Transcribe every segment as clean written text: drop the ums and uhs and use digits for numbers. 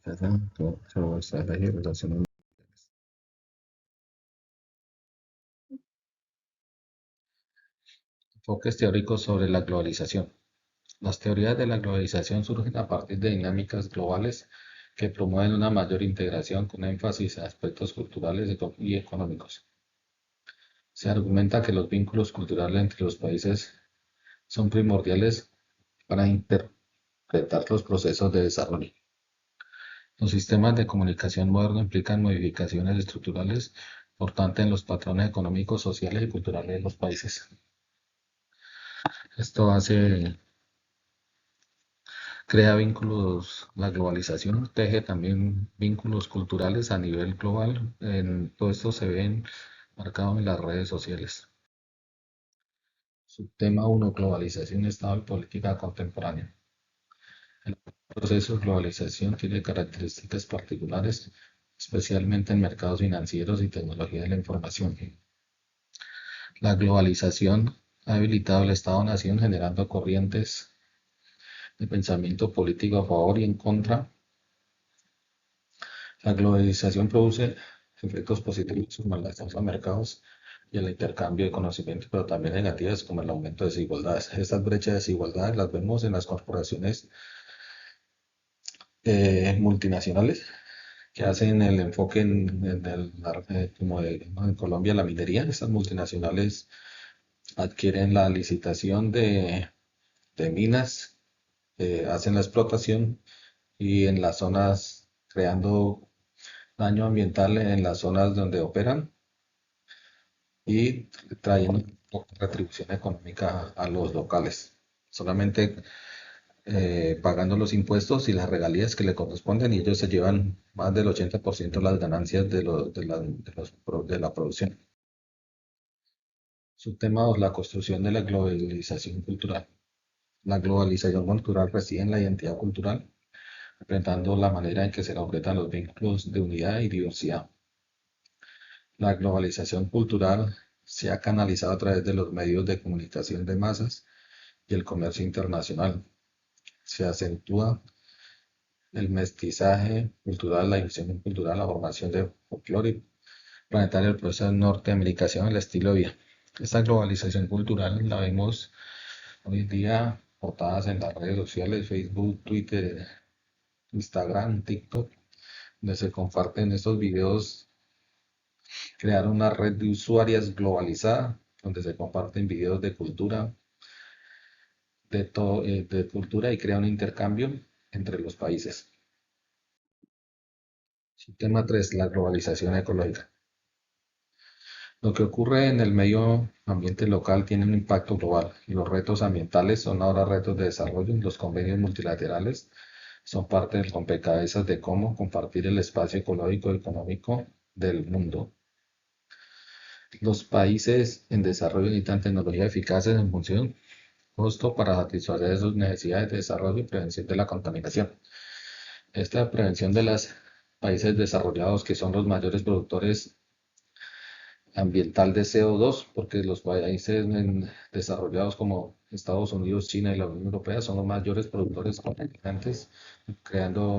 Estrategia y relaciones. Enfoques teóricos sobre la globalización. Las teorías de la globalización surgen a partir de dinámicas globales que promueven una mayor integración con énfasis en aspectos culturales y económicos. Se argumenta que los vínculos culturales entre los países son primordiales para interpretar los procesos de desarrollo. Los sistemas de comunicación modernos implican modificaciones estructurales importantes en los patrones económicos, sociales y culturales de los países. Esto crea vínculos, la globalización teje también vínculos culturales a nivel global. Todo esto se ve marcado en las redes sociales. Subtema 1: Globalización, Estado y política contemporánea. El proceso de globalización tiene características particulares, especialmente en mercados financieros y tecnología de la información. La globalización ha habilitado el Estado-nación generando corrientes de pensamiento político a favor y en contra. La globalización produce efectos positivos como el acceso a mercados y el intercambio de conocimiento, pero también negativas como el aumento de desigualdades. Estas brechas de desigualdades las vemos en las corporaciones multinacionales que hacen el enfoque como en Colombia, la minería. Estas multinacionales adquieren la licitación de minas, hacen la explotación y en las zonas creando daño ambiental en las zonas donde operan y trayendo poca retribución económica a los locales, solamente pagando los impuestos y las regalías que le corresponden y ellos se llevan más del 80% de las ganancias de la producción. Subtema 2: La construcción de la globalización cultural. La globalización cultural reside en la identidad cultural, representando la manera en que se completan los vínculos de unidad y diversidad. La globalización cultural se ha canalizado a través de los medios de comunicación de masas y el comercio internacional. Se acentúa el mestizaje cultural, la división cultural, la formación de folclore planetario, el proceso de norteamericación, el estilo de vida. Esta globalización cultural la vemos hoy en día portadas en las redes sociales, Facebook, Twitter, Instagram, TikTok, donde se comparten estos videos. Crear una red de usuarias globalizada, donde se comparten videos de cultura, de cultura y crea un intercambio entre los países. Tema 3: La globalización ecológica. Lo que ocurre en el medio ambiente local tiene un impacto global y los retos ambientales son ahora retos de desarrollo. Los convenios multilaterales son parte del rompecabezas de cómo compartir el espacio ecológico y económico del mundo. Los países en desarrollo necesitan tecnología eficaces en función costo para satisfacer sus necesidades de desarrollo y prevención de la contaminación. Esta prevención de los países desarrollados, que son los mayores productores ambiental de CO2, porque los países desarrollados como Estados Unidos, China y la Unión Europea son los mayores productores contaminantes,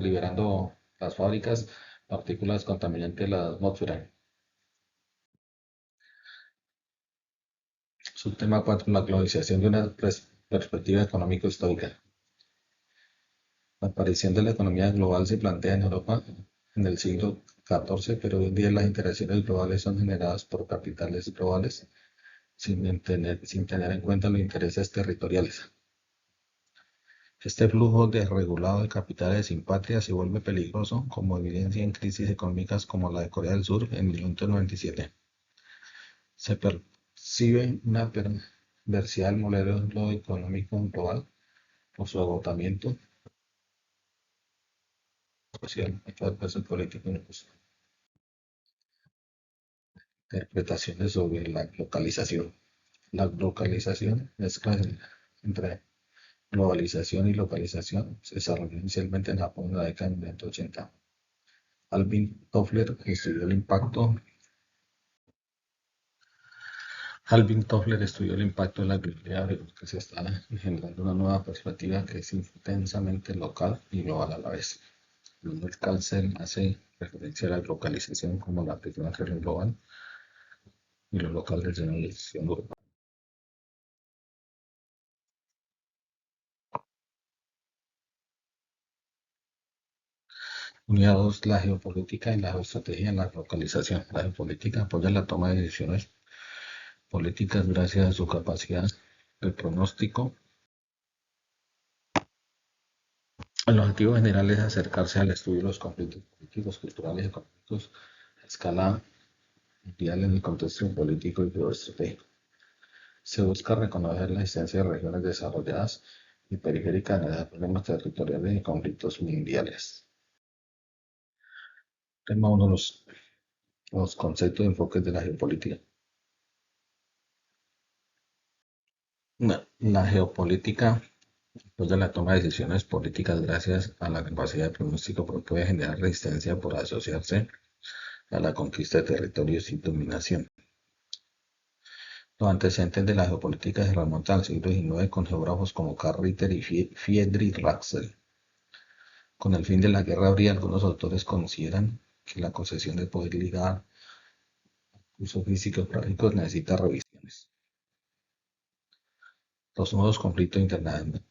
liberando las fábricas partículas contaminantes de la atmósfera. Subtema 4: La globalización de una perspectiva económico-histórica. La aparición de la economía global se plantea en Europa en el siglo XIV, pero hoy en día las interacciones globales son generadas por capitales globales sin tener en cuenta los intereses territoriales. Este flujo desregulado de capitales sin patria se vuelve peligroso, como evidencia en crisis económicas como la de Corea del Sur en 1997. Se percibe una perversidad del modelo económico global por su agotamiento social, el político injusto. Interpretaciones sobre la localización. La localización mezcla entre globalización y localización se desarrolló inicialmente en Japón en la década de 1980. Alvin Toffler estudió el impacto de la globalidad, que se está generando una nueva perspectiva que es intensamente local y global a la vez. Manuel Cancel hace referencia a la globalización como la primera guerra global y lo local desde una decisión global. Unidad 2, la geopolítica y la geoestrategia en la localización. La geopolítica apoya la toma de decisiones políticas gracias a su capacidad de pronóstico. El objetivo general es acercarse al estudio de los conflictos políticos, culturales y económicos a escala mundial en el contexto político y geoestratégico. Se busca reconocer la existencia de regiones desarrolladas y periféricas de problemas territoriales y conflictos mundiales. Tema 1. Los conceptos y enfoques de la geopolítica. La geopolítica apoya la toma de decisiones políticas gracias a la capacidad de pronóstico, porque puede generar resistencia por asociarse a la conquista de territorios y dominación. Los antecedentes de la geopolítica se remontan al siglo XIX con geógrafos como Karl Ritter y Friedrich Ratzel. Con el fin de la Guerra Fría, algunos autores consideran que la concesión de poder ligada a usos físicos prácticos necesita revisiones. Los nuevos conflictos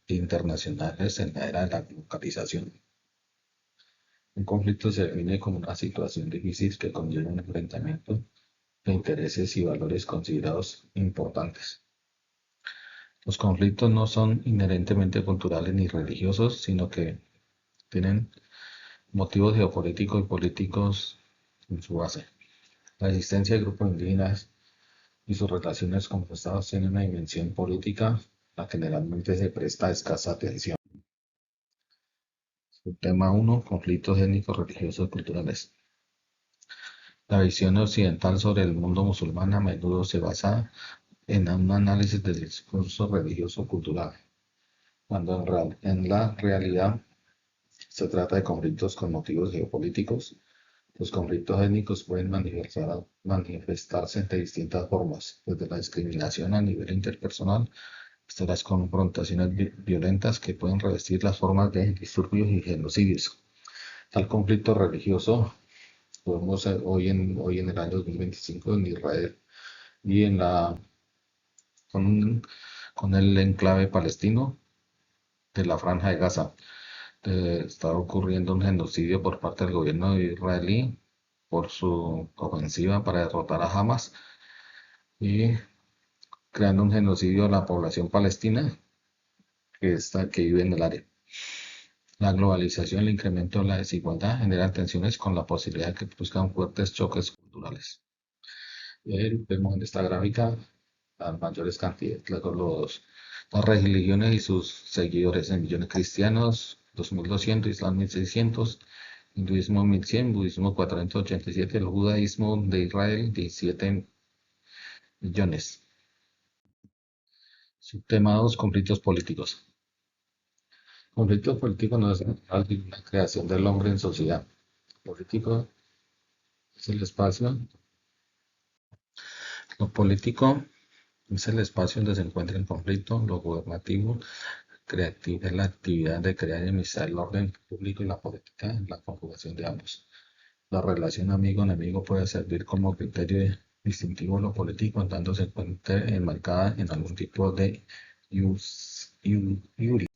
internacionales en la era de la globalización. Un conflicto se define como una situación difícil que conlleva un enfrentamiento de intereses y valores considerados importantes. Los conflictos no son inherentemente culturales ni religiosos, sino que tienen motivos geopolíticos y políticos en su base. La existencia de grupos indígenas y sus relaciones con los estados tienen una dimensión política a la que generalmente se presta escasa atención. Tema 1. Conflictos étnicos, religiosos y culturales. La visión occidental sobre el mundo musulmán a menudo se basa en un análisis del discurso religioso-cultural, cuando en la realidad se trata de conflictos con motivos geopolíticos. Los conflictos étnicos pueden manifestarse de distintas formas, desde la discriminación a nivel interpersonal hasta las confrontaciones violentas que pueden revestir las formas de disturbios y genocidios. Tal conflicto religioso lo vemos hoy en el año 2025 en Israel y con, con el enclave palestino de la Franja de Gaza. Está ocurriendo un genocidio por parte del gobierno israelí por su ofensiva para derrotar a Hamas y creando un genocidio a la población palestina que vive en el área. La globalización, el incremento de la desigualdad generan tensiones con la posibilidad de que produzcan fuertes choques culturales. Vemos en esta gráfica las mayores cantidades, las religiones y sus seguidores en millones: cristianos 2.200, islam 1.600, hinduismo 1.100, budismo 487, el judaísmo de Israel 17 millones. Subtema 2. Conflictos políticos. Conflictos políticos no es la creación del hombre en sociedad. Político es el espacio. Lo político es el espacio donde se encuentra el conflicto. Lo gubernativo es la actividad de crear y administrar el orden público, y la política es la conjugación de ambos. La relación amigo-enemigo puede servir como criterio distintivo de lo político, en tanto se encuentre enmarcada en algún tipo de iuris.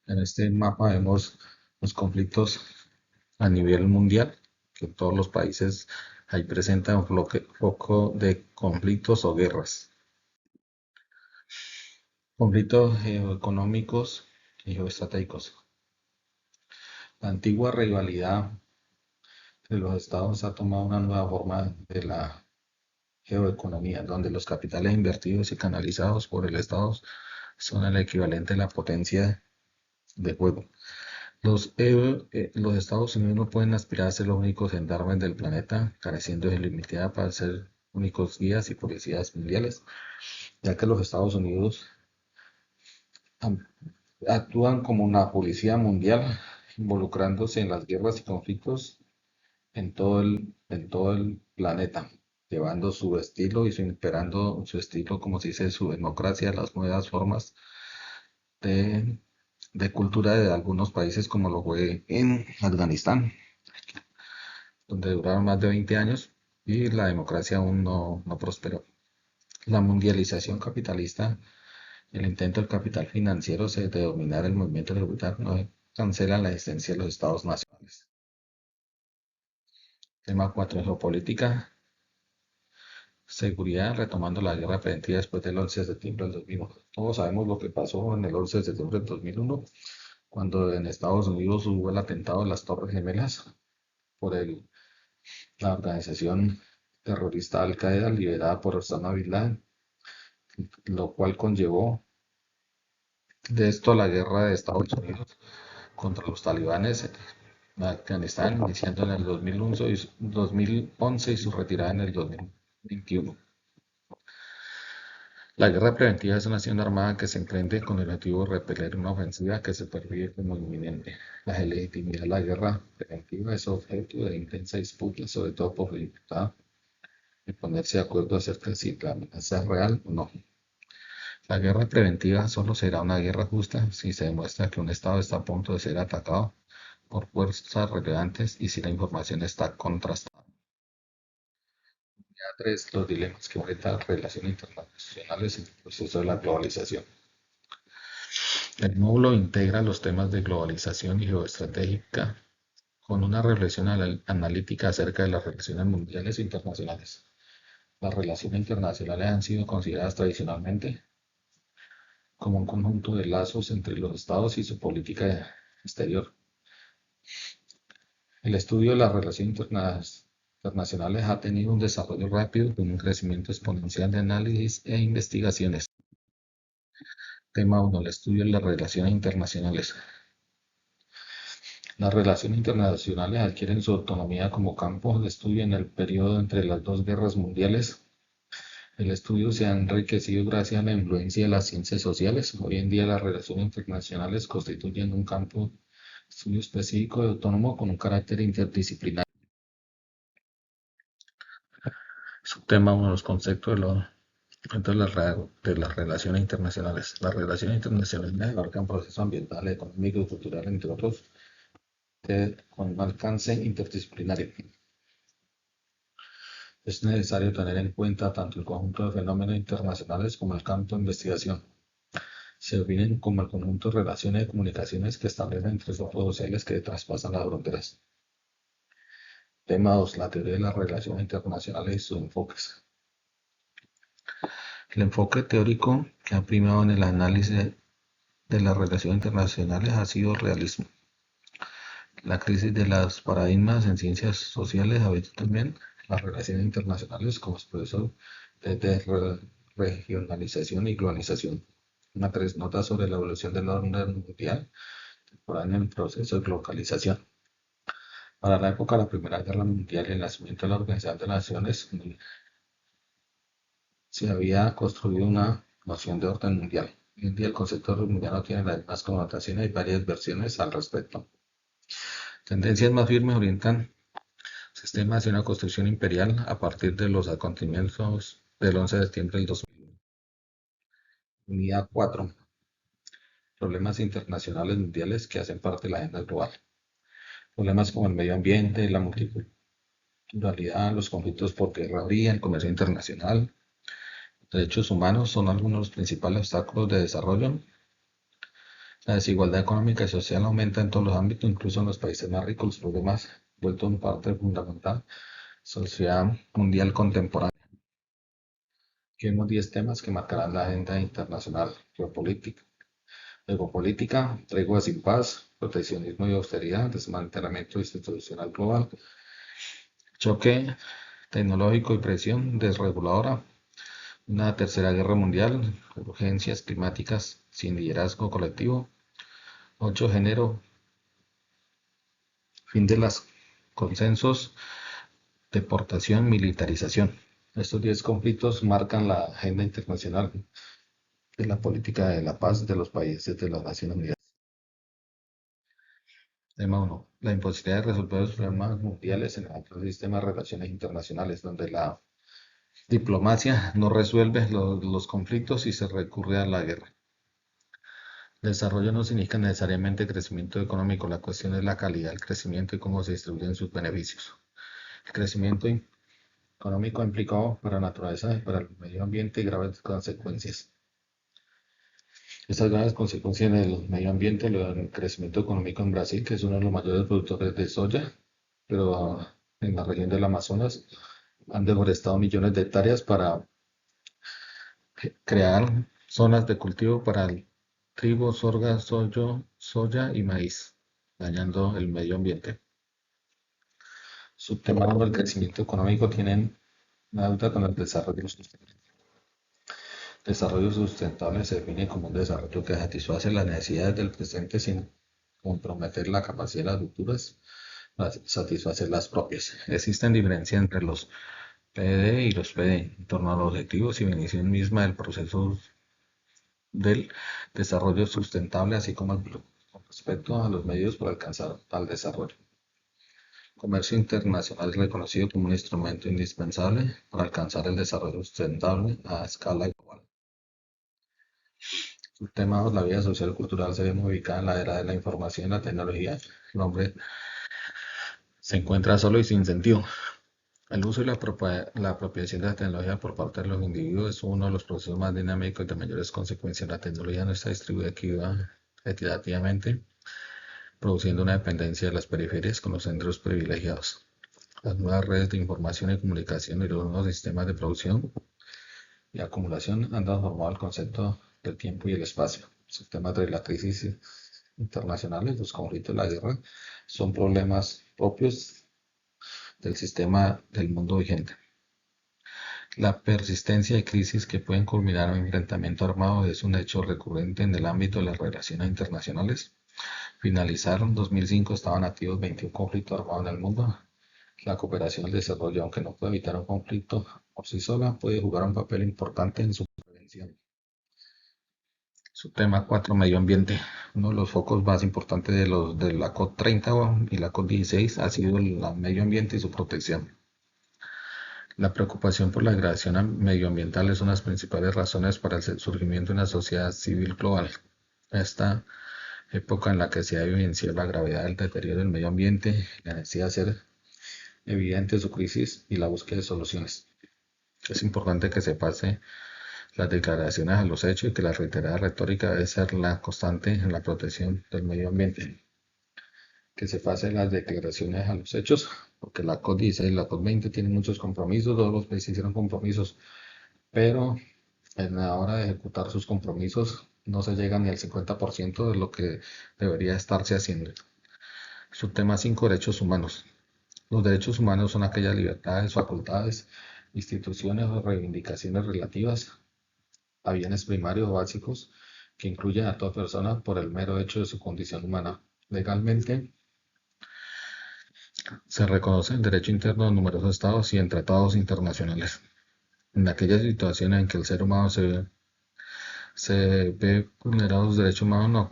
En este mapa vemos los conflictos a nivel mundial, que en todos los países hay presenta un foco de conflictos o guerras. Conflictos geoeconómicos y geoestratégicos. La antigua rivalidad de los estados ha tomado una nueva forma de la geoeconomía, donde los capitales invertidos y canalizados por el estado son el equivalente a la potencia de juego. Los Estados Unidos no pueden aspirar a ser los únicos gendarmes del planeta, careciendo de limitada para ser únicos guías y policías mundiales, ya que los Estados Unidos actúan como una policía mundial, involucrándose en las guerras y conflictos en todo el planeta, llevando su estilo y imperando su estilo, como se dice, su democracia, las nuevas formas de de cultura de algunos países como lo fue en Afganistán, donde duraron más de 20 años y la democracia aún no prosperó. La mundialización capitalista, el intento del capital financiero de dominar el movimiento del capital, no cancela la existencia de los estados nacionales. Tema 4, geopolítica. Seguridad, retomando la guerra preventiva después del 11 de septiembre del 2001. Todos sabemos lo que pasó en el 11 de septiembre del 2001, cuando en Estados Unidos hubo el atentado de las Torres Gemelas por la organización terrorista Al Qaeda liderada por Osama Bin Laden, lo cual conllevó de esto la guerra de Estados Unidos contra los talibanes en Afganistán, iniciando en el 2011 y su retirada en el 2021. La guerra preventiva es una acción armada que se emprende con el objetivo de repeler una ofensiva que se percibe como inminente. La legitimidad de la guerra preventiva es objeto de intensa disputa, sobre todo por la dificultad de ponerse de acuerdo acerca de si la amenaza es real o no. La guerra preventiva solo será una guerra justa si se demuestra que un Estado está a punto de ser atacado por fuerzas relevantes y si la información está contrastada. 3. Los dilemas que enfrentan las relaciones internacionales en el proceso de la globalización. El módulo integra los temas de globalización y geoestratégica con una reflexión analítica acerca de las relaciones mundiales e internacionales. Las relaciones internacionales han sido consideradas tradicionalmente como un conjunto de lazos entre los estados y su política exterior. El estudio de las relaciones internacionales ha tenido un desarrollo rápido con un crecimiento exponencial de análisis e investigaciones. Tema 1. El estudio de las relaciones internacionales. Las relaciones internacionales adquieren su autonomía como campo de estudio en el periodo entre las dos guerras mundiales. El estudio se ha enriquecido gracias a la influencia de las ciencias sociales. Hoy en día las relaciones internacionales constituyen un campo de estudio específico y autónomo con un carácter interdisciplinario. Subtema 1. Los conceptos de las relaciones internacionales. Las relaciones internacionales abarcan procesos ambientales, económicos, culturales, entre otros, con un alcance interdisciplinario. Es necesario tener en cuenta tanto el conjunto de fenómenos internacionales como el campo de investigación. Se definen como el conjunto de relaciones y comunicaciones que establecen tres grupos sociales que traspasan las fronteras. Tema 2. La teoría de las relaciones internacionales y sus enfoques. El enfoque teórico que ha primado en el análisis de las relaciones internacionales ha sido el realismo. La crisis de los paradigmas en ciencias sociales ha visto también las relaciones internacionales como proceso de regionalización y globalización. Una 3. Notas sobre la evolución del orden mundial contemporáneo en el proceso de globalización. Para la época de la Primera Guerra Mundial y el nacimiento de la Organización de Naciones, se había construido una noción de orden mundial. Hoy en día el concepto de orden mundial no tiene las mismas connotaciones y varias versiones al respecto. Tendencias más firmes orientan sistemas hacia una construcción imperial a partir de los acontecimientos del 11 de septiembre del 2001. Unidad 4. Problemas internacionales mundiales que hacen parte de la agenda global. Problemas como el medio ambiente, la multiculturalidad, los conflictos por guerra fría, el comercio internacional, derechos humanos son algunos de los principales obstáculos de desarrollo. La desigualdad económica y social aumenta en todos los ámbitos, incluso en los países más ricos. Los problemas vuelto en parte fundamental de la sociedad mundial contemporánea. Aquí vemos 10 temas que marcarán la agenda internacional: geopolítica, tregua sin paz, proteccionismo y austeridad, desmantelamiento institucional global, choque tecnológico y presión desreguladora, una tercera guerra mundial, urgencias climáticas sin liderazgo colectivo, 8. Género, fin de los consensos, deportación, militarización. Estos 10 conflictos marcan la agenda internacional de la política de la paz de los países de las Naciones Unidas. Tema 1. La imposibilidad de resolver los problemas mundiales en el actual sistema de relaciones internacionales, donde la diplomacia no resuelve los conflictos y se recurre a la guerra. Desarrollo no significa necesariamente crecimiento económico, la cuestión es la calidad del crecimiento y cómo se distribuyen sus beneficios. El crecimiento económico ha implicado para la naturaleza y para el medio ambiente graves consecuencias. Estas graves consecuencias en el medio ambiente, el crecimiento económico en Brasil, que es uno de los mayores productores de soya, pero en la región del Amazonas han deforestado millones de hectáreas para crear zonas de cultivo para el trigo, sorga, soya y maíz, dañando el medio ambiente. Subtema 1, el crecimiento económico tiene una deuda con el desarrollo sostenible. Desarrollo sustentable se define como un desarrollo que satisface las necesidades del presente sin comprometer la capacidad de las futuras para satisfacer las propias. Existen diferencias entre los PD y los PD en torno a los objetivos y definición misma del proceso del desarrollo sustentable, así como con respecto a los medios para alcanzar tal desarrollo. Comercio internacional es reconocido como un instrumento indispensable para alcanzar el desarrollo sustentable a escala global. El tema de la vida social y cultural se ve muy ubicada en la era de la información y la tecnología. El hombre se encuentra solo y sin sentido. El uso y la apropiación de la tecnología por parte de los individuos es uno de los procesos más dinámicos y de mayores consecuencias. La tecnología no está distribuida equitativamente, produciendo una dependencia de las periferias con los centros privilegiados. Las nuevas redes de información y comunicación y los nuevos sistemas de producción y acumulación han transformado el concepto del tiempo y el espacio. Los temas de la crisis internacionales, los conflictos, la guerra, son problemas propios del sistema del mundo vigente. La persistencia de crisis que pueden culminar en un enfrentamiento armado es un hecho recurrente en el ámbito de las relaciones internacionales. Finalizaron 2005, estaban activos 21 conflictos armados en el mundo. La cooperación al desarrollo, aunque no puede evitar un conflicto por sí sola, puede jugar un papel importante en su prevención. Subtema 4, medio ambiente. Uno de los focos más importantes de la COP30 y la COP16 ha sido el medio ambiente y su protección. La preocupación por la degradación medioambiental es una de las principales razones para el surgimiento de una sociedad civil global. Esta época en la que se ha evidenciado la gravedad del deterioro del medio ambiente, la necesidad de hacer evidente su crisis y la búsqueda de soluciones. Es importante que se pase las declaraciones a los hechos y que la reiterada retórica debe ser la constante en la protección del medio ambiente. Que se pasen las declaraciones a los hechos, porque la COP16 y la COP20 tienen muchos compromisos, todos los países hicieron compromisos, pero en la hora de ejecutar sus compromisos no se llega ni al 50% de lo que debería estarse haciendo. Subtema 5, derechos humanos. Los derechos humanos son aquellas libertades, facultades, instituciones o reivindicaciones relativas a bienes primarios o básicos que incluyen a toda persona por el mero hecho de su condición humana. Legalmente se reconoce el derecho interno en numerosos estados y en tratados internacionales. En aquellas situaciones en que el ser humano se ve vulnerado sus derechos humanos,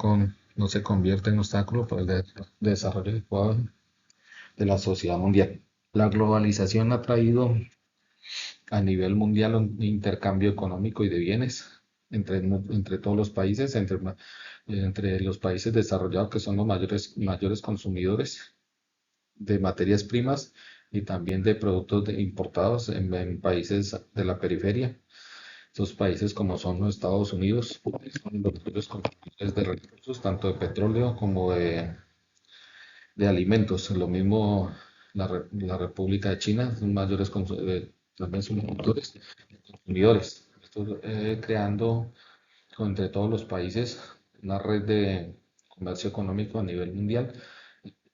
no se convierte en obstáculo para el desarrollo adecuado de la sociedad mundial. La globalización ha traído a nivel mundial un intercambio económico y de bienes entre todos los países, entre los países desarrollados que son los mayores consumidores de materias primas y también de productos importados en países de la periferia. Estos países como son los Estados Unidos, son los mayores consumidores de recursos, tanto de petróleo como de alimentos. Lo mismo la República de China, son mayores también son consumidores. Esto creando entre todos los países una red de comercio económico a nivel mundial.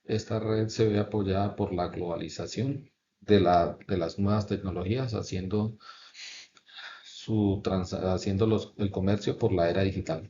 Esta red se ve apoyada por la globalización de las nuevas tecnologías, haciendo el comercio por la era digital.